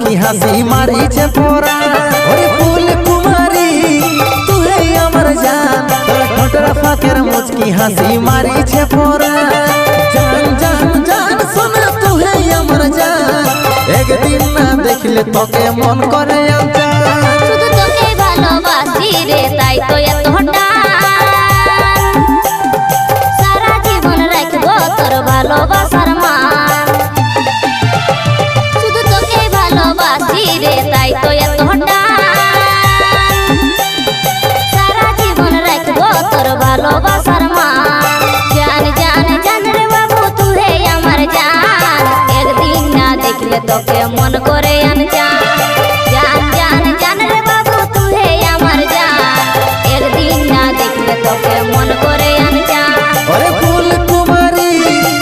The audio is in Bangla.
মুচকি হাসি মারিছে পোরা ওরে ফুল কুমারী তুই আমার জান তোর ঠোঁটের ফাঁকের মুচকি হাসি মারিছে পোরা জান জান জান শোনা তুই আমার জান একদিন না দেখলে তোকে মন করে